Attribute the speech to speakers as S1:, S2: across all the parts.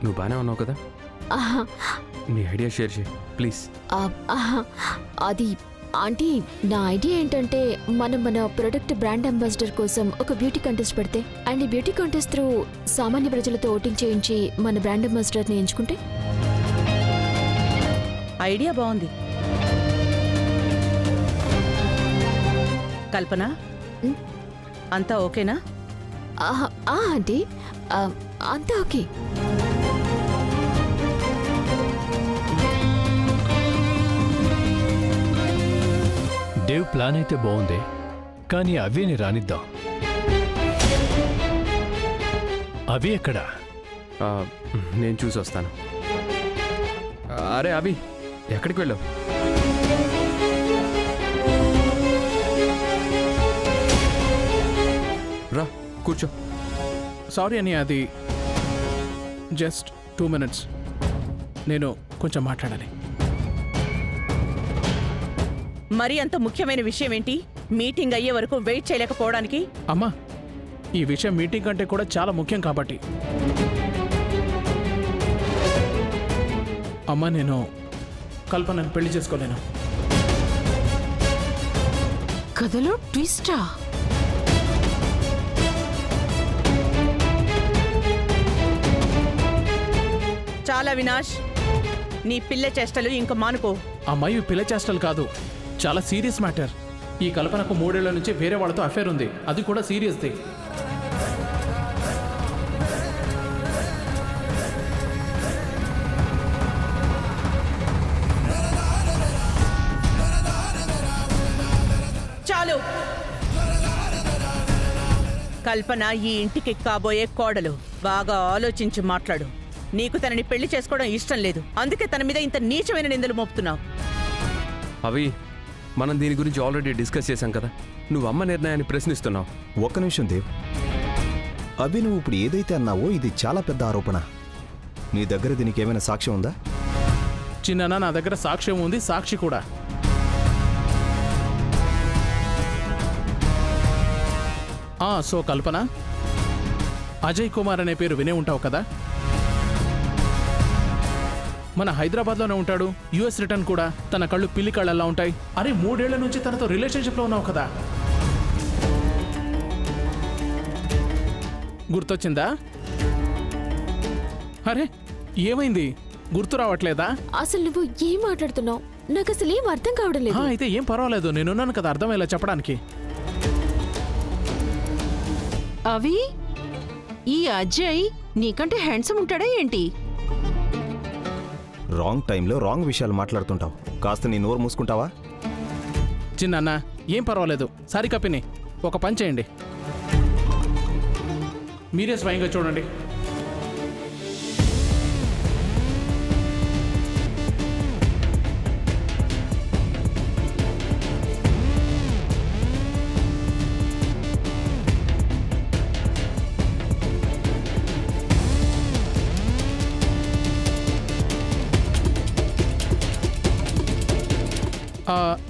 S1: నువ్వు బాగానే ఉన్నావు కదా? నీ ఐడియా షేర్ చేయి ప్లీజ్.
S2: అది ఆంటీ, నా ఐడియా ఏంటంటే మనం మన ప్రొడక్ట్ బ్రాండ్ అంబాసిడర్ కోసం ఒక బ్యూటీ కంటెస్ట్ పెడితే అండ్ ఈ బ్యూటీ కంటెస్ట్ త్రూ సామాన్య ప్రజలతో ఓటింగ్ చేయించి మన బ్రాండ్ అంబాసిడర్ని ఎంచుకుంటే.
S3: ఐడియా బాగుంది. కల్పన, అంతా ఓకేనా?
S2: ఆంటీ, అంతా ఓకే.
S4: దేవ్ ప్లాన్ అయితే బాగుంది, కానీ అవిని రానిద్దాం. అవి ఎక్కడా?
S1: నేను చూసి వస్తాను. అరే అభి, ఎక్కడికి వెళ్ళావు? రా కూర్చో.
S5: సారీ అని, అది జస్ట్ 2 minutes. నేను కొంచెం మాట్లాడాలి.
S3: మరి అంత ముఖ్యమైన విషయం ఏంటి? మీటింగ్ అయ్యే వరకు వెయిట్ చేయలేకపోవడానికి?
S5: అమ్మా, ఈ విషయం మీటింగ్ కంటే కూడా చాలా ముఖ్యం కాబట్టి. అమ్మా, నేను కల్పనను పెళ్లి చేసుకోలేను.
S2: కథలో ట్విస్టా?
S3: చాలా వినాష్, నీ పిల్ల చేష్టలు ఇంక మానుకో.
S5: అమ్మాయి పిల్ల చేష్టలు కాదు, చాలా సీరియస్ మ్యాటర్. ఈ కల్పనకు 3 ఏళ్ల నుంచి వేరే వాళ్ళతో అఫేర్ ఉంది, అది కూడా సీరియస్ది.
S3: చాలు. కల్పన ఈ ఇంటికి కాబోయే కోడలు. బాగా ఆలోచించి మాట్లాడు. నీకు తనని పెళ్లి చేసుకోవడం ఇష్టం లేదు, అందుకే తన మీద ఇంత నీచమైన నిందలు మోపుతున్నావు.
S1: అవి మనం దీని గురించి ఆల్రెడీ డిస్కస్ చేశాం కదా. నువ్వు అమ్మ నిర్ణయాన్ని ప్రశ్నిస్తున్నావు.
S6: ఒక్క నిమిషం దేవ్. అభి, నువ్వు ఇప్పుడు ఏదైతే అన్నావో ఇది చాలా పెద్ద ఆరోపణ. నీ దగ్గర దీనికి ఏమైనా సాక్ష్యం ఉందా?
S5: చిన్న, నా దగ్గర సాక్ష్యం ఉంది, సాక్షి కూడా. సో కల్పన, అజయ్ కుమార్ అనే పేరు వినే ఉంటావు కదా. మన హైదరాబాద్లోనే ఉంటాడు, యుఎస్ రిటర్న్ కూడా. తన కళ్ళు పిల్లి కళ్ళల్లా ఉంటాయి. అరే, 3 ఏళ్ల నుంచి తనతో రిలేషన్షిప్లో ఉన్నావు కదా. గుర్తొచ్చిందా? అరే, ఏమైంది? గుర్తు రావట్లేదా?
S2: అసలు నువ్వు ఏం మాట్లాడుతున్నావు? నాకు అసలు ఏం అర్థం కావడం లేదు.
S5: అయితే ఏం పర్వాలేదు, నేనున్నాను కదా అర్థమయ్యేలా చెప్పడానికి.
S7: అవి, ఈ అజయ్ నీకంటే హ్యాండ్సమ్ ఉంటాడా ఏంటి?
S6: రాంగ్ టైంలో రాంగ్ విషయాలు మాట్లాడుతుంటావు. కాస్త నీ నోరు మూసుకుంటావా?
S5: చిన్న, ఏం పర్వాలేదు. సారీ కప్పిని, ఒక పని చేయండి, మీరే స్వయంగా చూడండి.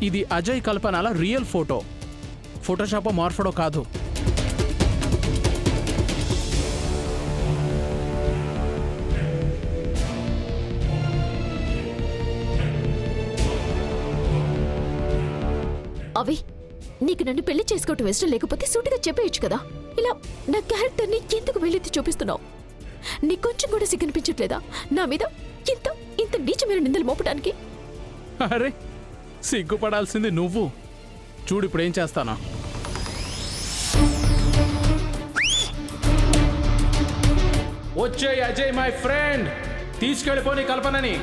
S5: ఇది అజయ్ కల్పనల రియల్ ఫోటో, ఫోటోషాపో మార్ఫడో కాదు.
S2: అవి, నీకు నన్ను పెళ్లి చేసుకోవటం ఇష్టం లేకపోతే సూటిగా చెప్పేయచ్చు కదా. ఇలా నా క్యారెక్టర్ని ఎందుకు వెళ్ళెత్తి చూపిస్తున్నావు? నీకు కొంచెం కూడా సిగ్గనిపించట్లేదా నా మీద ఇంత ఇంత నీచమైన నిందలు మోపడానికి?
S5: అరే, సిగ్గుపడాల్సింది నువ్వు. చూడు ఇప్పుడు ఏం చేస్తానా. వచ్చేయ్ అజయ్ మై ఫ్రెండ్, తీసుకెళ్ళిపోని కల్పనని.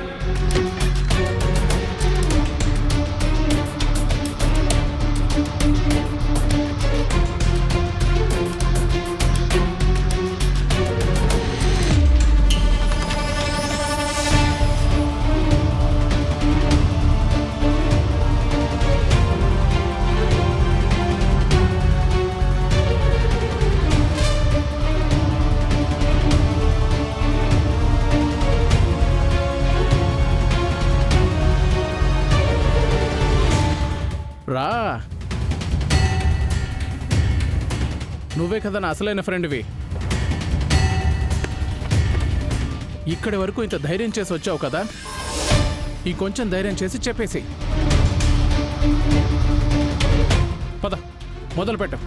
S5: రా, నువ్వే కదా నా అసలైన ఫ్రెండ్వి. ఇక్కడి వరకు ఇంత ధైర్యం చేసి వచ్చావు కదా, ఇంకొంచెం ధైర్యం చేసి చెప్పేసి పద, మొదలుపెట్టు.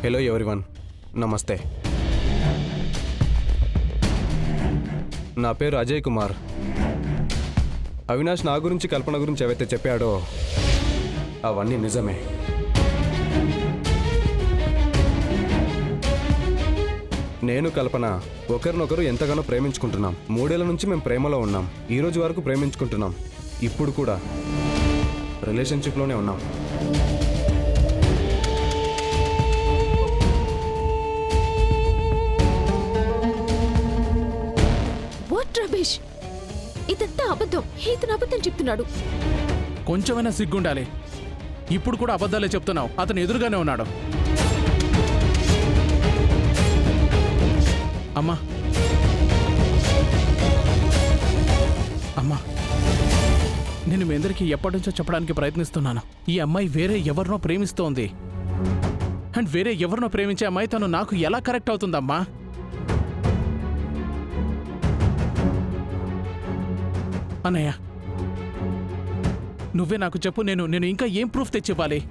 S6: హలో ఎవ్రీవన్, నమస్తే. నా పేరు అజయ్ కుమార్. అవినాష్ నా గురించి కల్పన గురించి ఏవైతే చెప్పాడో అవన్నీ నిజమే. నేను కల్పన ఒకరినొకరు ఎంతగానో ప్రేమించుకుంటున్నాం. 3 ఏళ్ల నుంచి మేము ప్రేమలో ఉన్నాం. ఈ రోజు వరకు ప్రేమించుకుంటున్నాం. ఇప్పుడు కూడా రిలేషన్షిప్లోనే ఉన్నాం.
S2: వాట్ రమేష్, ఇదంతా అబద్ధం. ఇతను అబద్ధం చెప్తున్నాడు.
S5: కొంచెమైనా సిగ్గుండాలి. ఇప్పుడు కూడా అబద్ధాలే చెప్తున్నావు. అతను ఎదురుగానే ఉన్నాడు. అమ్మా, అమ్మా, నేను మీ అందరికీ ఎప్పటి నుంచో చెప్పడానికి ప్రయత్నిస్తున్నాను. ఈ అమ్మాయి వేరే ఎవరినో ప్రేమిస్తోంది. అండ్ వేరే ఎవరినో ప్రేమించే అమ్మాయి తను నాకు ఎలా కరెక్ట్ అవుతుందమ్మా? అన్నయ్య, నువ్వే నాకు చెప్పు. నేను ఇంకా ఏం ప్రూఫ్ తెచ్చివ్వాలి?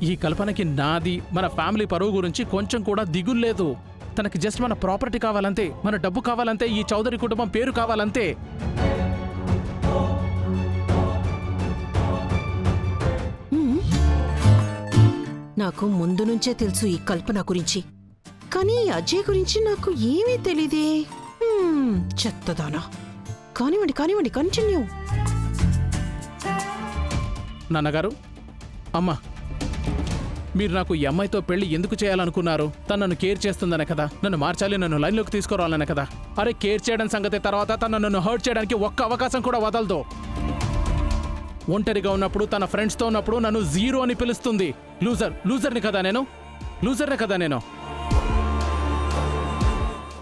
S5: ఈ కల్పనకి నాది, మన ఫ్యామిలీ పరువు గురించి కొంచెం కూడా దిగుల్లేదు. తనకి జస్ట్ మన ప్రాపర్టీ కావాలంతే, మన డబ్బు కావాలంతే, ఈ చౌదరి కుటుంబం పేరు కావాలంతే.
S7: నాకు ముందు నుంచే తెలుసు ఈ కల్పన గురించి, కానీ ఈ అజయ్ గురించి నాకు ఏమీ తెలీదే. చెత్తదానా. కానివ్వండి కానివ్వండి, కంటిన్యూ.
S5: నాన్నగారు, అమ్మా, మీరు నాకు ఈ అమ్మాయితో పెళ్లి ఎందుకు చేయాలనుకున్నారు? తను నన్ను కేర్ చేస్తుందనే కదా, నన్ను మార్చాలి, నన్ను లైన్లోకి తీసుకురావాలనే కదా. అరే, కేర్ చేయడం సంగతి తర్వాత, తను నన్ను హర్ట్ చేయడానికి ఒక్క అవకాశం కూడా వదలదు. ఒంటరిగా ఉన్నప్పుడు, తన ఫ్రెండ్స్తో ఉన్నప్పుడు నన్ను జీరో అని పిలుస్తుంది. లూజర్ని కదా నేను.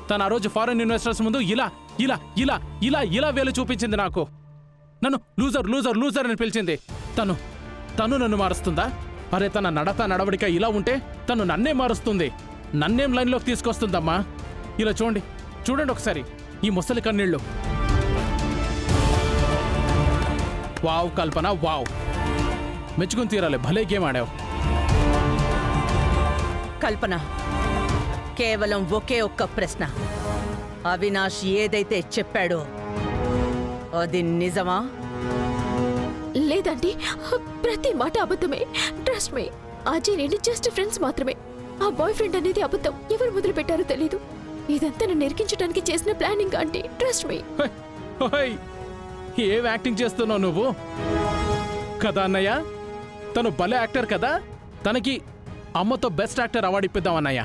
S5: తను ఆ రోజు ఫారెన్ ఇన్వెస్టర్స్ ముందు ఇలా వేలు చూపించింది నాకు. నన్ను లూజర్ అని పిలిచింది. తను నన్ను మారుస్తుందా? అరే, తన నడవడిక ఇలా ఉంటే తను నన్నే మారుస్తుంది. నన్నేం లైన్లోకి తీసుకొస్తుందమ్మా? ఇలా చూడండి ఒకసారి ఈ ముసలి కన్నీళ్ళు. వావ్ కల్పన, వావ్, మెచ్చుకుని తీరాలి. భలే గేమ్ ఆడావు.
S3: కల్పన, కేవలం ఒకే ఒక్క ప్రశ్న. అవినాష్ ఏదైతే చెప్పాడో అది నిజమా?
S2: లేదండి, ప్రతి మాట అబద్ధమే. Trust me. అజయ్ నేను జస్ట్ ఫ్రెండ్స్ మాత్రమే. ఆ బాయ్ ఫ్రెండ్ అనేది అబద్ధం. ఎవరు మొదలు పెట్టారో తెలీదు. ఇదంతా నన్ను నెరికించడానికి చేసిన ప్లానింగ్ ఆంటీ. Trust me.
S5: ఏం యాక్టింగ్ చేస్తున్నావు నువ్వు? కదా అన్నయ్య, తను భలే యాక్టర్ కదా. తనకి అమ్మతో బెస్ట్ యాక్టర్ అవార్డు ఇప్పిద్దాం అన్నయ్య.